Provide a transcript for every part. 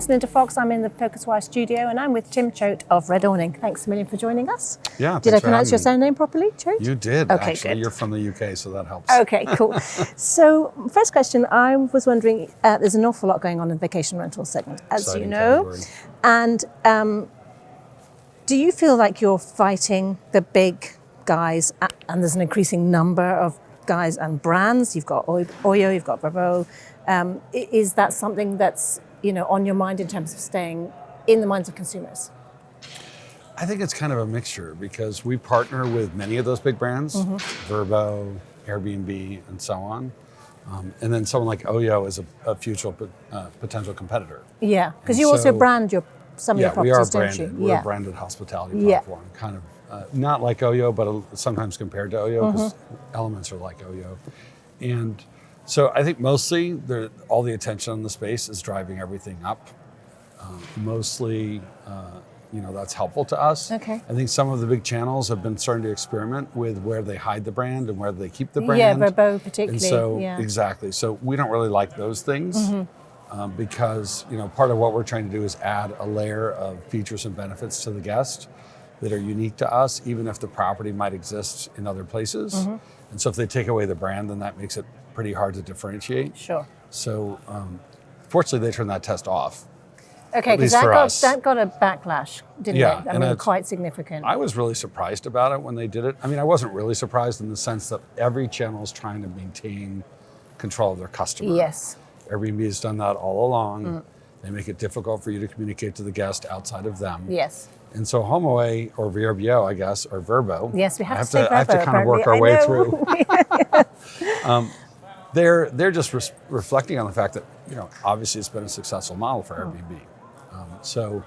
listening to Fox. I'm in the PhocusWire studio and I'm with Tim Choate of RedAwning. Thanks a million for joining us. Yeah, did I pronounce your surname properly, Choate? You did, okay, actually. Good. You're from the UK, so that helps. Okay, cool. So, first question, I was wondering, there's an awful lot going on in the vacation rental segment, as Exciting you know. category. And do you feel like you're fighting the big guys, and there's an increasing number of guys and brands? You've got Oyo, you've got Vrbo. Is that something that's on your mind in terms of staying in the minds of consumers? I think it's kind of a mixture because we partner with many of those big brands, Vrbo, Airbnb, and so on. And then someone like Oyo is a future potential competitor. Yeah, because you also brand some of your properties, we are don't branded. you? We're a branded hospitality platform, kind of not like Oyo, but sometimes compared to Oyo because elements are like Oyo. And so I think mostly all the attention on the space is driving everything up. Mostly, that's helpful to us. Okay. I think some of the big channels have been starting to experiment with where they hide the brand and where they keep the brand. Yeah, Vrbo particularly. And so, exactly. So we don't really like those things because, part of what we're trying to do is add a layer of features and benefits to the guest that are unique to us, even if the property might exist in other places. And so if they take away the brand, then that makes it pretty hard to differentiate. Sure. So fortunately, they turned that test off. Okay, because that got a backlash, didn't it? I mean, quite significant. I was really surprised about it when they did it. I mean, I wasn't really surprised in the sense that every channel is trying to maintain control of their customer. Yes. Airbnb has done that all along. They make it difficult for you to communicate to the guest outside of them. Yes. And so HomeAway, or VRBO, I guess, or Vrbo. Yes, we have to say Vrbo. I have to kind of work our way through. They're just reflecting on the fact that, obviously it's been a successful model for Airbnb. So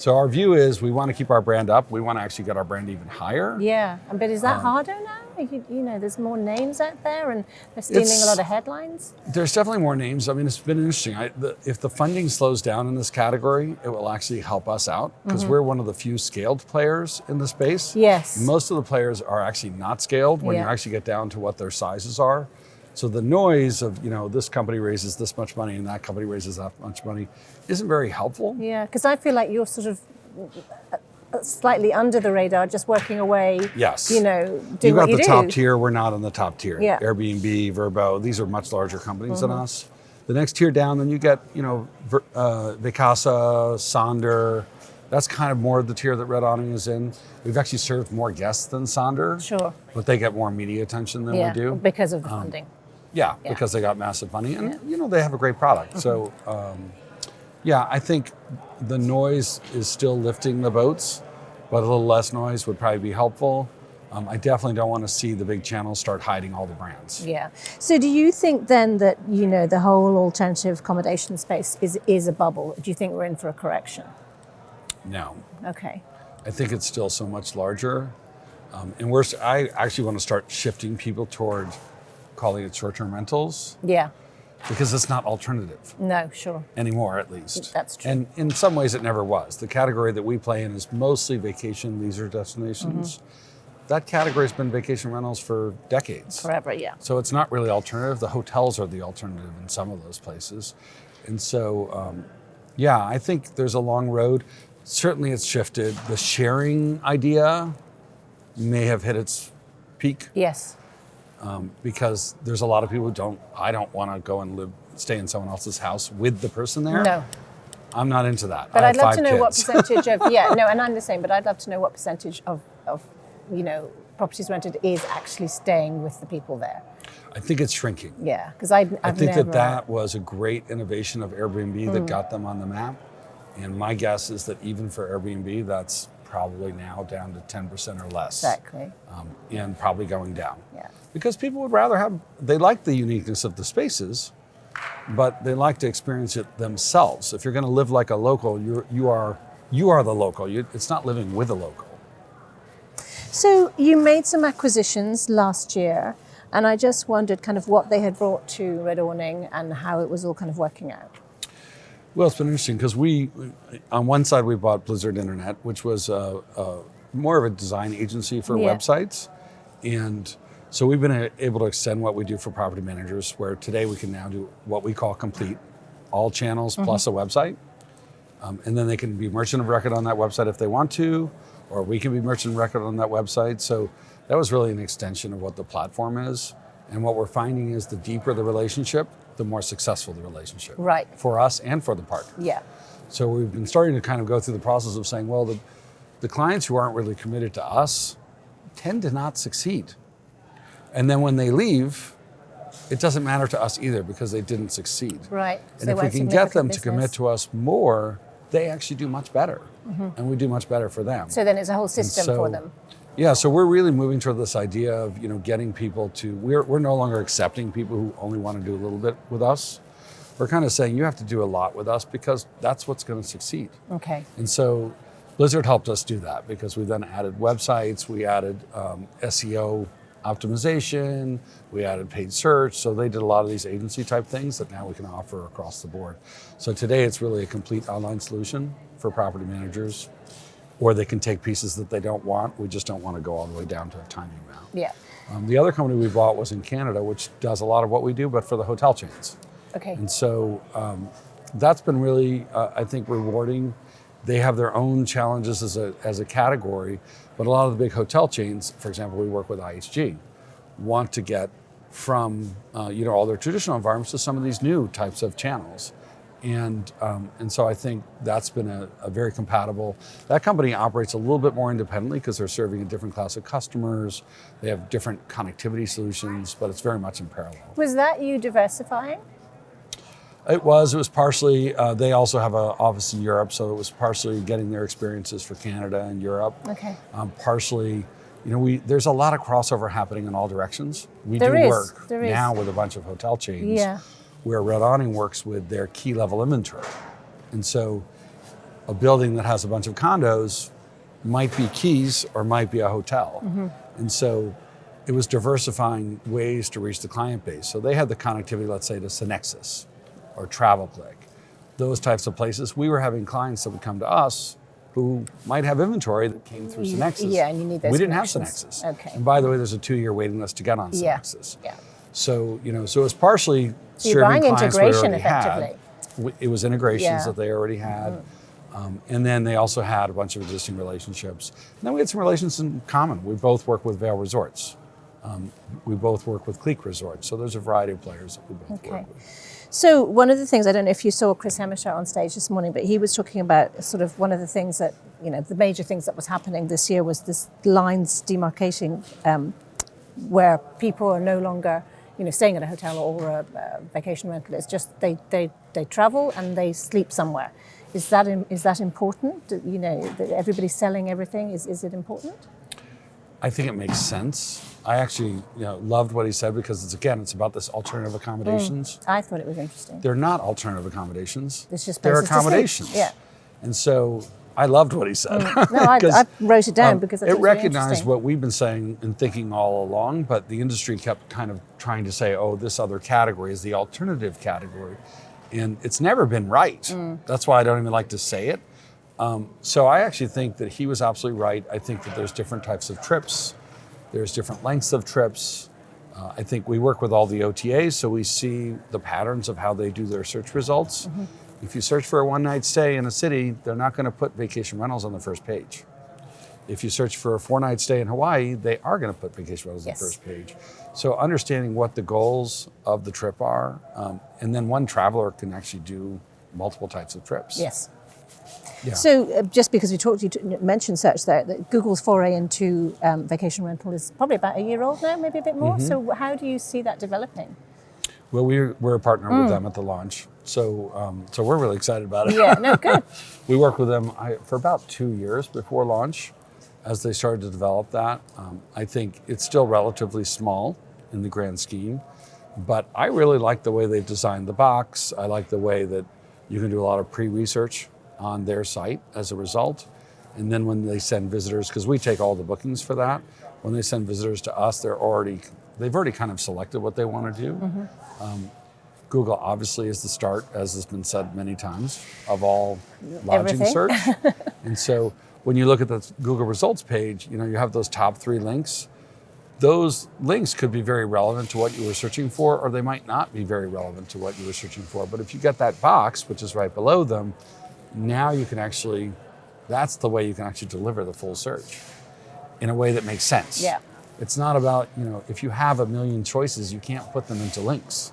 our view is we want to keep our brand up. We want to actually get our brand even higher. Yeah, but is that harder now? There's more names out there and they're stealing a lot of headlines? There's definitely more names. I mean, it's been interesting. If the funding slows down in this category, it will actually help us out because we're one of the few scaled players in the space. Yes. Most of the players are actually not scaled when you actually get down to what their sizes are. So the noise of, this company raises this much money and that company raises that much money isn't very helpful. Yeah, because I feel like you're sort of slightly under the radar, just working away. Yes. Doing what you do. You got the top tier, we're not in the top tier. Yeah. Airbnb, Vrbo, these are much larger companies than us. The next tier down, then you get, Vacasa, Sonder. That's kind of more of the tier that RedAwning is in. We've actually served more guests than Sonder. Sure. But they get more media attention than we do. Because of the funding. Yeah, because they got massive funding. And, they have a great product. So, I think the noise is still lifting the boats, but a little less noise would probably be helpful. I definitely don't want to see the big channels start hiding all the brands. Yeah. So do you think then that, the whole alternative accommodation space is a bubble? Do you think we're in for a correction? No. Okay. I think it's still so much larger. And I actually want to start shifting people toward calling it short-term rentals. Yeah. Because it's not alternative. No, sure. Anymore, at least. That's true. And in some ways it never was. The category that we play in is mostly vacation leisure destinations. That category has been vacation rentals for decades. Forever, yeah. So it's not really alternative. The hotels are the alternative in some of those places. And so, I think there's a long road. Certainly it's shifted. The sharing idea may have hit its peak. Yes. Because there's a lot of people who I don't want to go and stay in someone else's house with the person there. No. I'm not into that. But I'd love to know kids. what percentage of, and I'm the same, but I'd love to know what percentage of properties rented is actually staying with the people there. I think it's shrinking. Yeah, because I think that was a great innovation of Airbnb that got them on the map. And my guess is that even for Airbnb, that's probably now down to 10% or less. Exactly. And probably going down. Yeah. Because people would rather they like the uniqueness of the spaces, but they like to experience it themselves. If you're going to live like a local, you are the local. It's not living with a local. So you made some acquisitions last year, and I just wondered kind of what they had brought to RedAwning and how it was all kind of working out. Well, it's been interesting because on one side we bought Blizzard Internet, which was more of a design agency for websites. And so we've been able to extend what we do for property managers, where today we can now do what we call complete, all channels plus a website. And then they can be merchant of record on that website if they want to, or we can be merchant of record on that website. So that was really an extension of what the platform is. And what we're finding is the deeper the relationship, the more successful the relationship. Right. For us and for the partner. Yeah. So we've been starting to kind of go through the process of saying, well, the clients who aren't really committed to us tend to not succeed. And then when they leave, it doesn't matter to us either because they didn't succeed. Right. And if we can get them to commit to us more, they actually do much better. And we do much better for them. So then it's a whole system for them. Yeah, so we're really moving toward this idea of, getting people to, we're no longer accepting people who only want to do a little bit with us. We're kind of saying you have to do a lot with us because that's what's going to succeed. Okay. And so Blizzard helped us do that because we then added websites, we added SEO optimization, we added paid search. So they did a lot of these agency type things that now we can offer across the board. So today it's really a complete online solution for property managers, or they can take pieces that they don't want. We just don't want to go all the way down to a tiny amount. Yeah. The other company we bought was in Canada, which does a lot of what we do, but for the hotel chains. Okay. And so that's been really, I think, rewarding. They have their own challenges as a category, but a lot of the big hotel chains, for example, we work with IHG, want to get from all their traditional environments to some of these new types of channels. And so I think that's been a very compatible. That company operates a little bit more independently because they're serving a different class of customers. They have different connectivity solutions, but it's very much in parallel. Was that you diversifying? It was partially, they also have an office in Europe, so it was partially getting their experiences for Canada and Europe. Okay. Partially, there's a lot of crossover happening in all directions. We There do is, work there is. now with a bunch of hotel chains. Yeah. Where RedAwning works with their key level inventory. And so a building that has a bunch of condos might be keys or might be a hotel. And so it was diversifying ways to reach the client base. So they had the connectivity, let's say, to Synexus or TravelClick, those types of places. We were having clients that would come to us who might have inventory that came through Synexus. Yeah, and you need those We didn't have connections. Synexus. Okay. And by the way, there's a 2-year waiting list to get on Synexus. Yeah. So, so it was partially You're buying serving clients we integration already effectively. had. It was integrations Yeah. that they already had. And then they also had a bunch of existing relationships. And then we had some relations in common. We both work with Vail Resorts. We both work with Cleek Resorts. So there's a variety of players that we both work with. So one of the things, I don't know if you saw Chris Hemmersher on stage this morning, but he was talking about sort of one of the things that, the major things that was happening this year was this lines demarcating where people are no longer, staying at a hotel or a vacation rental. It's just they travel and they sleep somewhere. Is that important? That everybody's selling everything. Is it important? I think it makes sense. I actually loved what he said because it's about this alternative accommodations. I thought it was interesting. They're not alternative accommodations. It's just they're places to sleep. accommodations. Yeah. And so I loved what he said. No, I wrote it down because it recognized what we've been saying and thinking all along, but the industry kept kind of trying to say, oh, this other category is the alternative category. And it's never been right. That's why I don't even like to say it. So I actually think that he was absolutely right. I think that there's different types of trips. There's different lengths of trips. I think we work with all the OTAs, so we see the patterns of how they do their search results. If you search for a one-night stay in a city, they're not going to put vacation rentals on the first page. If you search for a 4-night stay in Hawaii, they are going to put vacation rentals on the first page. So understanding what the goals of the trip are, and then one traveler can actually do multiple types of trips. Yes. Yeah. So just because you mentioned search there, that Google's foray into vacation rental is probably about a year old now, maybe a bit more. So how do you see that developing? Well, we're a partner with them at the launch, so we're really excited about it. Yeah, no, good. We worked with them for about 2 years before launch, as they started to develop that. I think it's still relatively small in the grand scheme, but I really like the way they've designed the box. I like the way that you can do a lot of pre-research on their site as a result. And then when they send visitors, because we take all the bookings for that, when they send visitors to us, they've already kind of selected what they want to do. Google obviously is the start, as has been said many times, of all lodging search. And so when you look at the Google results page, you have those top 3 links. Those links could be very relevant to what you were searching for, or they might not be very relevant to what you were searching for. But if you get that box, which is right below them, now you can actually, that's the way you can actually deliver the full search in a way that makes sense. Yeah. It's not about, if you have a million choices, you can't put them into links.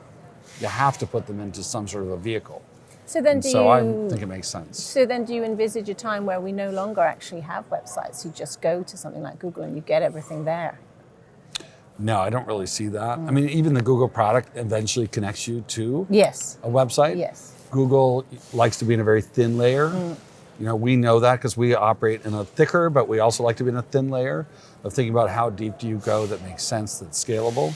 You have to put them into some sort of a vehicle. So then I think it makes sense. So then do you envisage a time where we no longer actually have websites? You just go to something like Google and you get everything there? No, I don't really see that. I mean, even the Google product eventually connects you to Yes. a website. Yes. Google likes to be in a very thin layer. We know that because we operate in a thicker, but we also like to be in a thin layer of thinking about how deep do you go that makes sense, that's scalable.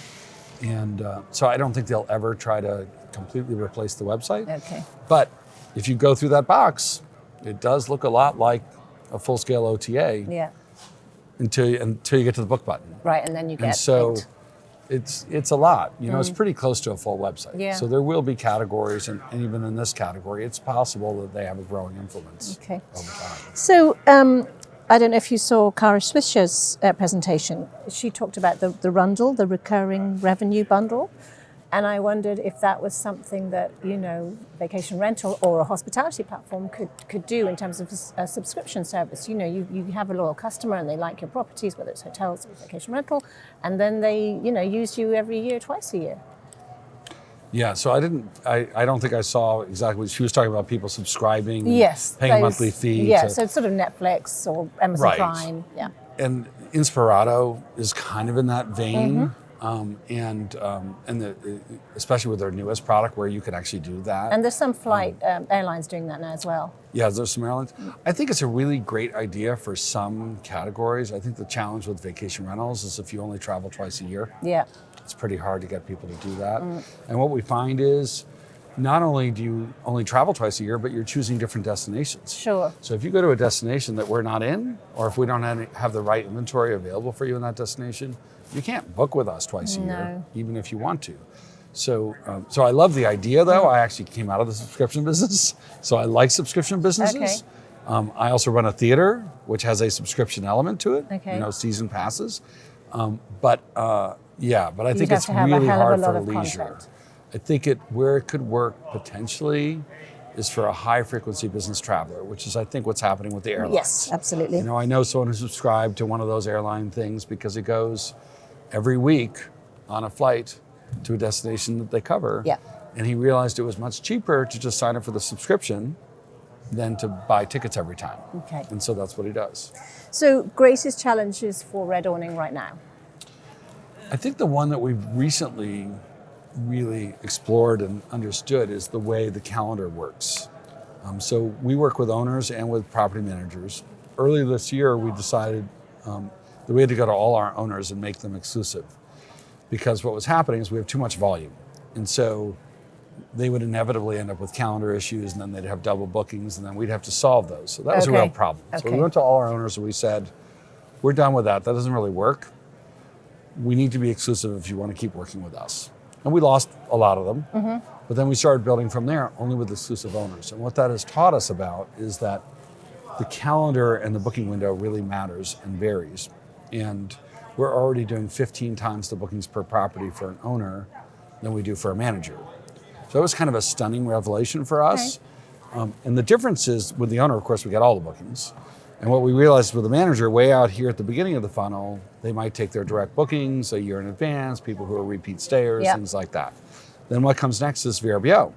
And so I don't think they'll ever try to completely replace the website. Okay. But if you go through that box, it does look a lot like a full-scale OTA. Yeah. Until you get to the book button. Right, and then you get And so linked. it's a lot. It's pretty close to a full website. Yeah. So there will be categories, and even in this category, it's possible that they have a growing influence Okay. over time. So I don't know if you saw Kara Swisher's presentation. She talked about the Rundle, the recurring revenue bundle. And I wondered if that was something that, vacation rental or a hospitality platform could do in terms of a subscription service. You have a loyal customer and they like your properties, whether it's hotels or vacation rental, and then they, use you every year, twice a year. Yeah, so I don't think I saw exactly what she was talking about, people subscribing, Yes. paying a monthly fee. Yeah, so it's sort of Netflix or Amazon Right. Prime. Yeah. And Inspirato is kind of in that vein. Especially with their newest product where you can actually do that. And there's some flight airlines doing that now as well. Yeah, there's some airlines. I think it's a really great idea for some categories. I think the challenge with vacation rentals is if you only travel twice a year, Yeah. it's pretty hard to get people to do that. And what we find is not only do you only travel twice a year, but you're choosing different destinations. Sure. So if you go to a destination that we're not in, or if we don't have the right inventory available for you in that destination, you can't book with us twice a year, even if you want to. So I love the idea, though. I actually came out of the subscription business, so I like subscription businesses. Okay. I also run a theater, which has a subscription element to it, Okay. season passes. But I think have it's to have a really hell of a hard lot for of leisure. content. I think where it could work potentially is for a high frequency business traveler, which is I think what's happening with the airlines. Yes, absolutely. I know someone who subscribed to one of those airline things because it goes every week on a flight to a destination that they cover. Yeah. And he realized it was much cheaper to just sign up for the subscription than to buy tickets every time. Okay. And so that's what he does. So greatest challenges for RedAwning right now? I think the one that we've recently really explored and understood is the way the calendar works. So we work with owners and with property managers. Earlier this year, we decided that we had to go to all our owners and make them exclusive, because what was happening is we have too much volume. And so they would inevitably end up with calendar issues, and then they'd have double bookings, and then we'd have to solve those. So that was a real problem. So we went to all our owners and we said, we're done with that. That doesn't really work. We need to be exclusive if you want to keep working with us. And we lost a lot of them. But then we started building from there only with exclusive owners. And what that has taught us about is that the calendar and the booking window really matters and varies. And we're already doing 15 times the bookings per property for an owner than we do for a manager. So it was kind of a stunning revelation for us. And the difference is with the owner, of course, we get all the bookings. And what we realized with the manager, way out here at the beginning of the funnel, they might take their direct bookings a year in advance, people who are repeat stayers, things like that. Then what comes next is VRBO.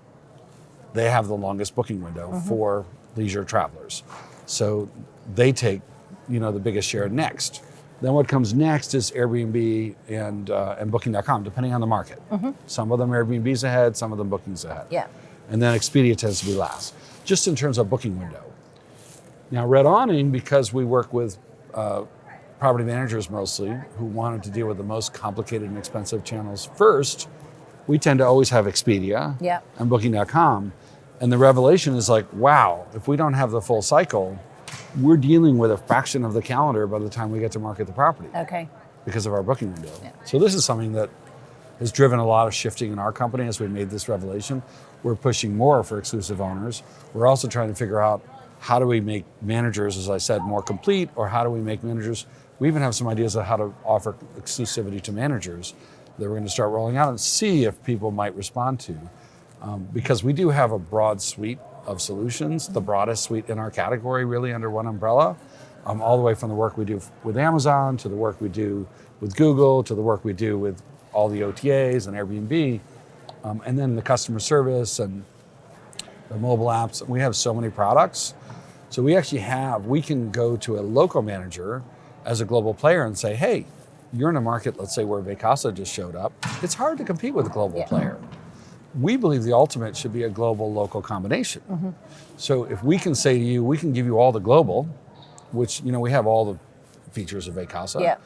They have the longest booking window for leisure travelers. So they take, the biggest share next. Then what comes next is Airbnb and Booking.com, depending on the market. Some of them Airbnb's ahead, some of them Booking's ahead. Yeah. And then Expedia tends to be last, just in terms of booking window. Now, RedAwning, because we work with property managers mostly who wanted to deal with the most complicated and expensive channels first, we tend to always have Expedia and Booking.com. And the revelation is like, wow, if we don't have the full cycle, we're dealing with a fraction of the calendar by the time we get to market the property. Okay. Because of our booking window. So this is something that has driven a lot of shifting in our company as we made this revelation. We're pushing more for exclusive owners. We're also trying to figure out how do we make managers, as I said, more complete, or how do we make managers, we even have some ideas of how to offer exclusivity to managers that we're going to start rolling out and see if people might respond to. Because we do have a broad suite of solutions, the broadest suite in our category, really under one umbrella, all the way from the work we do with Amazon to the work we do with Google to the work we do with all the OTAs and Airbnb, and then the customer service and the mobile apps. We have so many products. So we can go to a local manager as a global player and say, hey, you're in a market, let's say where Vacasa just showed up. It's hard to compete with a global player. We believe the ultimate should be a global-local combination. So if we can say to you, we can give you all the global, which, we have all the features of Vacasa,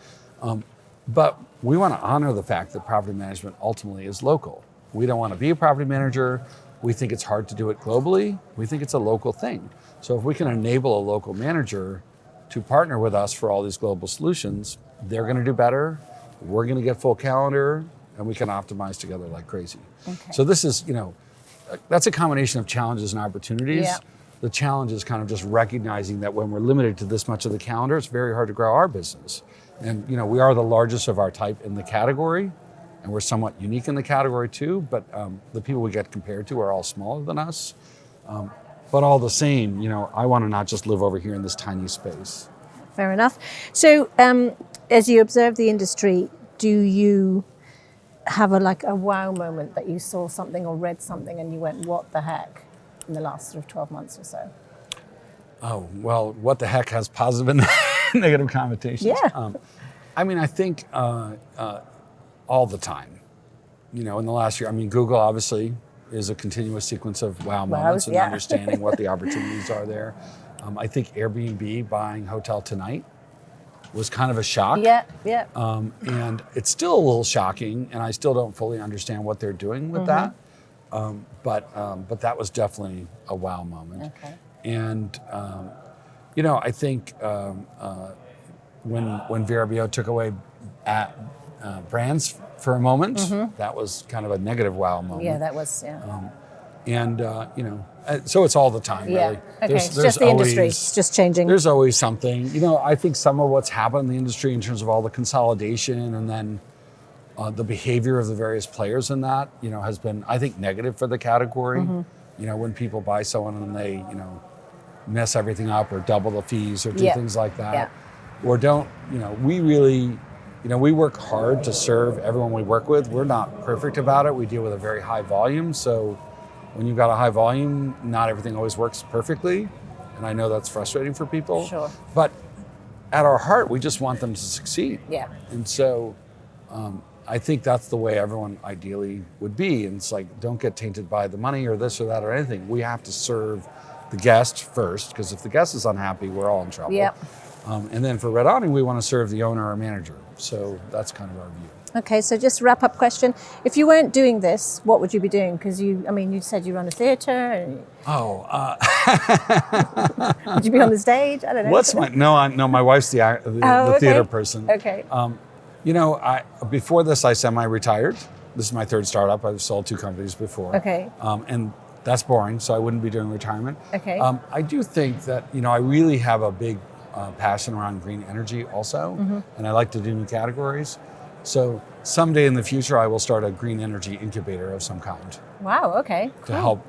but we want to honor the fact that property management ultimately is local. We don't want to be a property manager. We think it's hard to do it globally. We think it's a local thing. So if we can enable a local manager to partner with us for all these global solutions, they're going to do better. We're going to get full calendar, and we can optimize together like crazy. So this is, that's a combination of challenges and opportunities. The challenge is kind of just recognizing that when we're limited to this much of the calendar, it's very hard to grow our business. And we are the largest of our type in the category, and we're somewhat unique in the category too, but the people we get compared to are all smaller than us. But all the same, I want to not just live over here in this tiny space. Fair enough. So as you observe the industry, do you have a wow moment that you saw something or read something and you went, what the heck, in the last sort of 12 months or so? Oh, well, what the heck has positive and negative connotations? I think all the time. In the last year, Google obviously is a continuous sequence of wow moments and understanding what the opportunities are there. I think Airbnb buying Hotel Tonight was kind of a shock. And it's still a little shocking, and I still don't fully understand what they're doing with that. But that was definitely a wow moment. And I think when Veribio took away brands for a moment, that was kind of a negative wow moment. That was, so it's all the time, really. It's just the industry, it's just changing. There's always something. I think some of what's happened in the industry in terms of all the consolidation and then the behavior of the various players in that, has been, I think, negative for the category. When people buy someone and they, mess everything up or double the fees or do things like that. Or don't, we really, we work hard to serve everyone we work with. We're not perfect about it. We deal with a very high volume. So when you've got a high volume, not everything always works perfectly. And I know that's frustrating for people. But at our heart, we just want them to succeed. And so I think that's the way everyone ideally would be. And it's like, don't get tainted by the money or this or that or anything. We have to serve the guest first, because if the guest is unhappy, we're all in trouble. And then for RedAwning, we want to serve the owner or manager. So that's kind of our view. Okay, so just wrap up question. If you weren't doing this, what would you be doing? Because you said you run a theater. And would you be on the stage? I don't know. No, my wife's the theater person. Before this, I semi-retired. This is my third startup. I've sold 2 companies before. And that's boring, so I wouldn't be doing retirement. I do think that, I really have a big passion around green energy also, and I like to do new categories. So someday in the future, I will start a green energy incubator of some kind. Wow, okay. To help,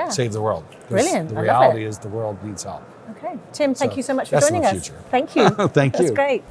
save the world. Brilliant. The reality is the world needs help. Okay. Tim, thank you so much for joining us. Future. Thank you. Thank you. That's great.